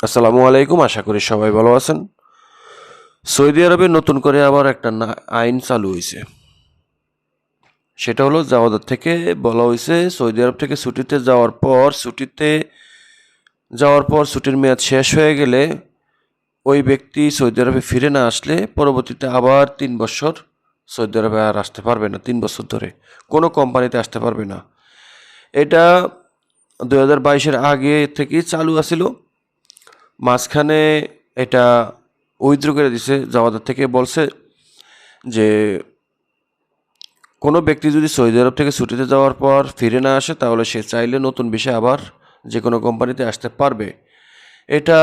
আসসালামু আলাইকুম, আশা করি সবাই ভালো আছেন। সৌদি আরবে নতুন করে আবার একটা আইন চালু হয়েছে। সেটা হলো জাওয়াদাত থেকে বলা হয়েছে সৌদি আরব থেকে ছুটির মেয়াদ শেষ হয়ে গেলে ওই ব্যক্তি সৌদি আরবে ফিরে না আসলে পরবর্তীতে আবার 3 বছর সৌদি আরবে আর আসতে পারবে না। 3 বছর ধরে কোনো কোম্পানিতে আসতে পারবে না। এটা 2022-এর আগে থেকেই চালু আছিল। মাঝখানে এটা উইথড্র করে দিছে। জাওয়াদাত থেকে বলছে যে কোনো ব্যক্তি যদি সৌদি আরব থেকে ছুটিতে যাওয়ার পর ফিরে না আসে তাহলে সে চাইলে নতুন বিষয়ে আবার যে কোনো কোম্পানিতে আসতে পারবে। এটা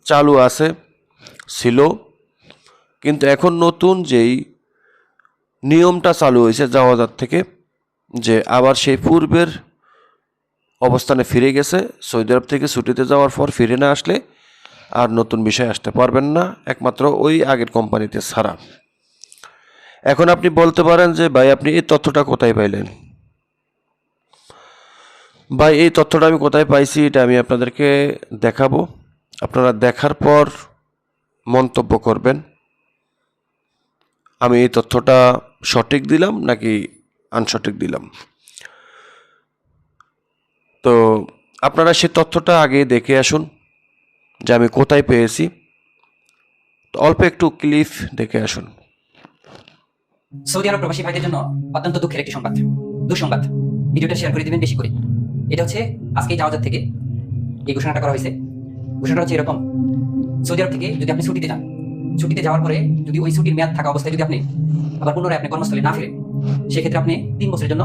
চালু আছে, ছিল, কিন্তু এখন নতুন যেই নিয়মটা চালু হয়েছে জাওয়াদাত থেকে, যে আবার সেই পূর্বের অবস্থানে ফিরে গেছে। সৌদি আরব থেকে ছুটিতে যাওয়ার পর ফিরে না আসলে আর নতুন বিষয় আসতে পারবেন না, একমাত্র ওই আগের কোম্পানিতে ছাড়া। এখন আপনি বলতে পারেন যে ভাই আপনি এই তথ্যটা কোথায় পাইলেন? ভাই এই তথ্যটা আমি কোথায় পাইছি এটা আমি আপনাদেরকে দেখাবো। আপনারা দেখার পর মন্তব্য করবেন আমি এই তথ্যটা সঠিক দিলাম নাকি আনসঠিক দিলাম। তো আপনারা সেই তথ্যটা আগে দেখে আসুন যে আমি কোথায় পেয়েছি। তো অল্প একটু ক্লিপ দেখে আসুন। সৌদি আরব প্রবাসী ভাইদের জন্য অত্যন্ত দুঃখের একটি সংবাদ, দুঃসংবাদ। ভিডিওটা শেয়ার করে দিবেন বেশি করে। এটা হচ্ছে আজকে জাওয়াজাত থেকে এই ঘোষণাটা করা হয়েছে। ঘোষণাটা হচ্ছে এরকম: সৌদি আরব থেকে যদি আপনি ছুটিতে যান, ছুটিতে যাওয়ার পরে যদি ওই ছুটির মেয়াদ থাকা অবস্থায় যদি আপনি আবার পুনরায় আপনি কর্মস্থলে না ফিরেন, সেক্ষেত্রে আপনি 3 বছরের জন্য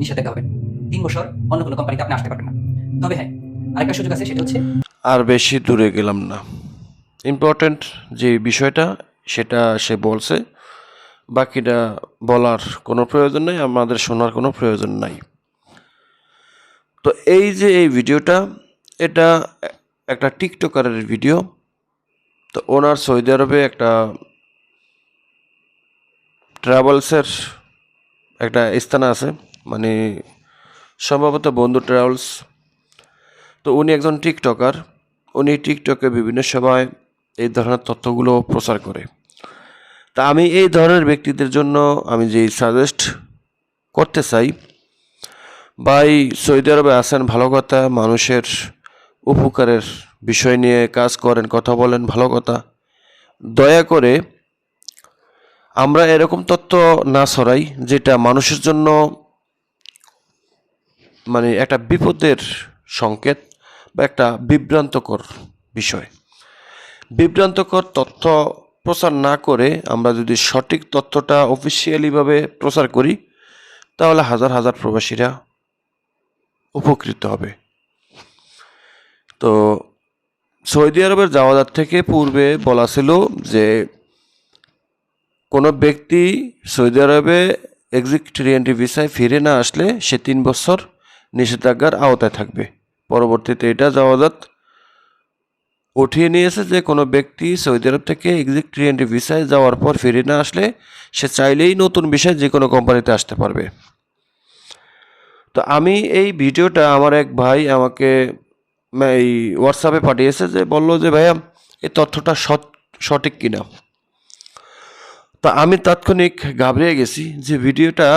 নিষেধাজ্ঞা হবেন। 3 বছর অন্য কোনো কোম্পানিতে আপনি আসতে পারবেন না। তবে হ্যাঁ, আরেকটা সুযোগ আছে, সেটা হচ্ছে আর বেশি দূরে গেলাম না, ইম্পর্ট্যান্ট যে বিষয়টা সেটা সে বলছে, বাকিটা বলার কোনো প্রয়োজন নেই, আমাদের শোনার কোনো প্রয়োজন নাই। তো এই যে এই ভিডিওটা, এটা একটা টিকটকারের ভিডিও। তো ওনার সৌদি আরবে একটা ট্রাভেলসের একটা স্থান আছে, মানে সম্ভবত বন্ধু ট্রাভেলস। তো উনি একজন টিকটকার, উনি টিকটকে বিভিন্ন সময় এই ধরনের তথ্যগুলো প্রচার করে। তা আমি এই ধরনের ব্যক্তিদের জন্য আমি যেই সাজেস্ট করতে চাই, ভাই সৌদি আরবে আছেন ভালো কথা, মানুষের উপকারের বিষয় নিয়ে কাজ করেন, কথা বলেন, ভালো কথা। দয়া করে আমরা এরকম তথ্য না ছড়াই যেটা মানুষের জন্য মানে একটা বিপদের সংকেত বা একটা বিভ্রান্তকর বিষয়। বিভ্রান্তকর তথ্য প্রচার না করে আমরা যদি সঠিক তথ্যটা অফিসিয়ালিভাবে প্রচার করি তাহলে হাজার হাজার প্রবাসীরা উপকৃত হবে। তো সৌদি আরবের জাওয়াজাত থেকে পূর্বে বলা ছিল যে কোনো ব্যক্তি সৌদি আরবে এক্সিকিউটিভ রিএন্ট্রি ভিসায় ফিরে না আসলে সে 3 বছর নিষেধাজ্ঞার আওতায় থাকবে। পরবর্তীতে এটা জাওয়াজাত উঠিয়ে নিয়েছে যে কোনো ব্যক্তি সৌদি আরব থেকে এক্সিকিউটিভ রিএন্ট্রি ভিসায় যাওয়ার পর ফিরে না আসলে সে চাইলেই নতুন ভিসায় যে কোনো কোম্পানিতে আসতে পারবে। তো আমি এই ভিডিওটা আমার এক ভাই আমাকে এই হোয়াটসঅ্যাপে পাঠিয়েছে, যে বললো যে ভাইয়া এই তথ্যটা সঠিক কিনা। তা আমি তাৎক্ষণিক ঘাবড়ে গেছি যে ভিডিওটা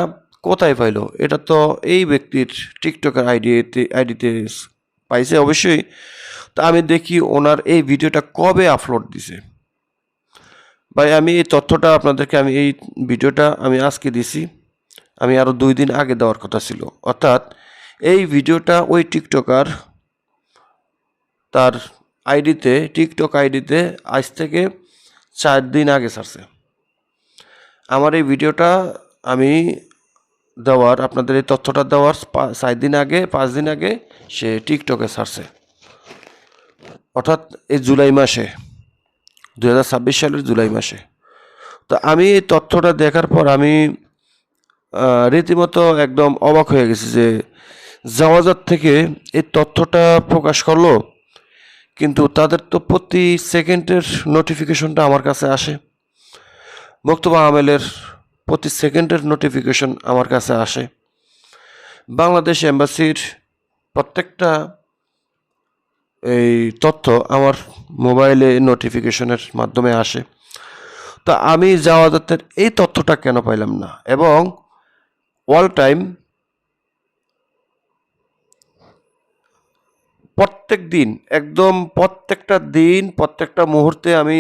কোথায় পাইলো। এটা তো এই ব্যক্তির টিকটকের আইডিতে পাইছে অবশ্যই। তা আমি দেখি ওনার এই ভিডিওটা কবে আপলোড দিছে। ভাই আমি এই তথ্যটা আপনাদেরকে, আমি এই ভিডিওটা আমি আজকে দিছি, আমি আরও 2 দিন আগে দেওয়ার কথা ছিল। অর্থাৎ এই ভিডিওটা ওই টিকটকার তার টিকটক আইডিতে আজ থেকে 4 দিন আগে ছাড়ছে। আমার এই ভিডিওটা আমি আপনাদের এই তথ্যটা দেওয়ার 4 দিন আগে 5 দিন আগে সে টিকটকে ছাড়ছে, অর্থাৎ এই জুলাই মাসে, 2026 সালের জুলাই মাসে। তো আমি এই তথ্যটা দেখার পর আমি রীতিমতো একদম অবাক হয়ে গেছি যে জাওয়াজাত থেকে এই তথ্যটা প্রকাশ করলো, কিন্তু তাদের তো প্রতি সেকেন্ডের নোটিফিকেশনটা আমার কাছে আসে। বক্তব্য আমেলের প্রতি সেকেন্ডের নোটিফিকেশন আমার কাছে আসে। বাংলাদেশ এম্বাসির প্রত্যেকটা এই তথ্য আমার মোবাইলে নোটিফিকেশনের মাধ্যমে আসে। তো আমি জাওয়াজাতের এই তথ্যটা কেন পাইলাম না? এবং অল টাইম প্রত্যেক দিন, একদম প্রত্যেকটা দিন, প্রত্যেকটা মুহূর্তে আমি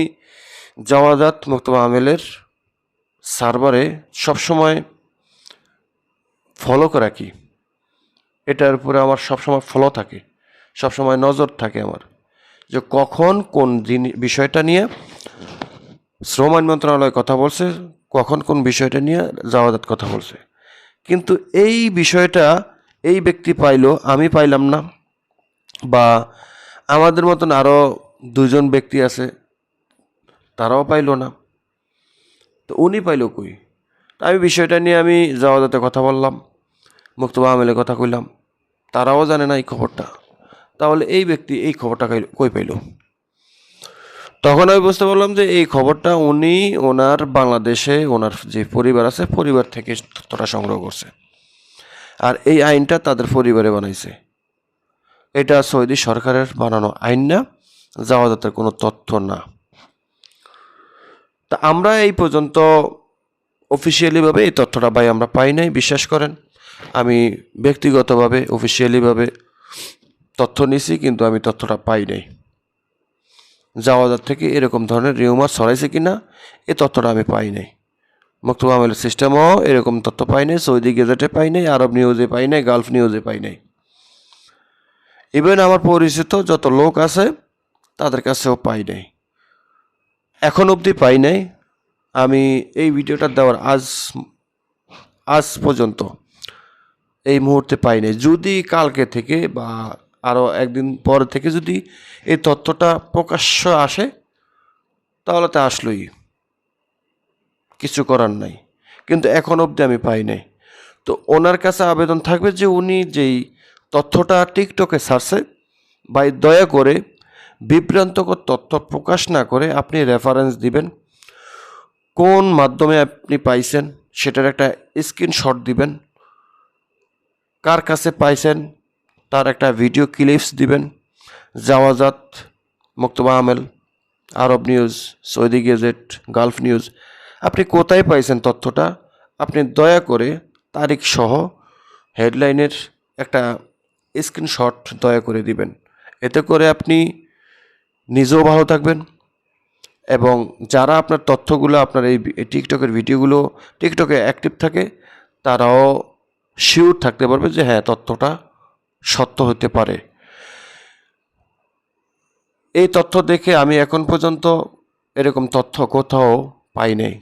জাওয়াজাত মুক্তবা আমেলের সার্ভারে সবসময় ফলো করে রাখি। এটার উপরে আমার সবসময় ফলো থাকে, সবসময় নজর থাকে আমার, যে কখন কোন বিষয়টা নিয়ে শ্রম আইন মন্ত্রণালয় কথা বলছে, কখন কোন বিষয়টা নিয়ে জাওয়াজাত কথা বলছে। কিন্তু এই বিষয়টা এই ব্যক্তি পাইলো, আমি পাইলাম না, বা আমাদের মতন আরও দুজন ব্যক্তি আছে তারাও পাইলো না। তো উনি পাইলো কই? আমি বিষয়টা নিয়ে আমি জাওয়াজাতে কথা বললাম, মুক্তবা আমেলে কথা কইলাম, তারাও জানে না এই খবরটা। তাহলে এই ব্যক্তি এই খবরটা কই পাইল? তখন আমি বুঝতে পারলাম যে এই খবরটা উনি ওনার বাংলাদেশে ওনার যে পরিবার আছে, পরিবার থেকে তথ্যটা সংগ্রহ করছে। আর এই আইনটা তাদের পরিবারে বানাইছে। এটা সৌদি সরকারের বানানো আইন না, জাওয়াজাতের কোনো তথ্য না। তা আমরা এই পর্যন্ত অফিসিয়ালিভাবে এই তথ্যটা ভাই আমরা পাই নাই, বিশ্বাস করেন। আমি ব্যক্তিগতভাবে অফিসিয়ালিভাবে তথ্য নিছি, কিন্তু আমি তথ্যটা পাই নাই। জাওয়াজাত থেকে এরকম ধরনের রিউমার ছড়াইছে কিনা এই তথ্যটা আমি পাই নাই। মুক্তবা আমেলের সিস্টেমও এরকম তথ্য পাই নাই, সৌদি গেজেটে পাই নাই, আরব নিউজে পাই নাই, গালফ নিউজে পাই নাই। ইভেন আমার পরিচিত যত লোক আছে তাদের কাছেও পাই নাই, এখন অবধি পাই নাই। আমি এই ভিডিওটা দেওয়ার আজ পর্যন্ত এই মুহূর্তে পাই নাই। যদি কালকে থেকে বা আরও একদিন পর থেকে যদি এই তথ্যটা প্রকাশ্য আসে, তাহলে তা আসলোই, কিছু করার নাই। কিন্তু এখন অবধি আমি পাই নাই। তো ওনার কাছে আবেদন থাকবে যে উনি যেই তথ্যটা টিকটকে ছাড়ছে, ভাই দয়া করে বিভ্রান্তকর তথ্য প্রকাশ না করে আপনি রেফারেন্স দিবেন, কোন মাধ্যমে আপনি পাইছেন সেটার একটা স্ক্রিনশট দিবেন, কার কাছে পাইছেন তার একটা ভিডিও ক্লিপস দিবেন। জাওয়াজাত, মুক্তবা আমেল, Arab News, Saudi Gazette, Gulf News, আপনি কোথায় পাইছেন তথ্যটা আপনি দয়া করে তারিখ সহ হেডলাইনের একটা স্ক্রিনশট দয়া করে দিবেন। এতে করে আপনি নিজেও ভালো থাকবেন, এবং যারা আপনার তথ্যগুলো, আপনার এই টিকটকের ভিডিওগুলো টিকটকে অ্যাক্টিভ থাকে, তারাও শিওর থাকতে পারবে যে হ্যাঁ তথ্যটা সত্য হতে পারে। এই তথ্য দেখে আমি এখন পর্যন্ত এরকম তথ্য কোথাও পাই নাই।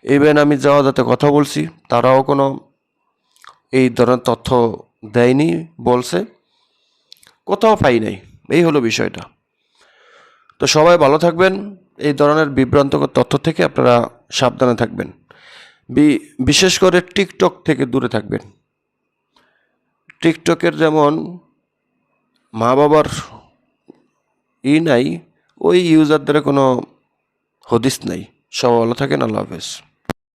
ইভেন আমি জাওয়াজাতে কথা বলছি, তারাও কোনো এই ধরনের তথ্য দেয়নি, বলছে কোথাও পাই নাই। এই হলো বিষয়টা। তো সবাই ভালো থাকবেন, এই ধরনের বিভ্রান্তকর তথ্য থেকে আপনারা সাবধানে থাকবেন, বিশেষ করে টিকটক থেকে দূরে থাকবেন। টিকটকের যেমন মা বাবার নাই, ওই ইউজারদের কোনো হদিস নাই। সবাই ভালো থাকেন, আল্লাহ হাফেজ।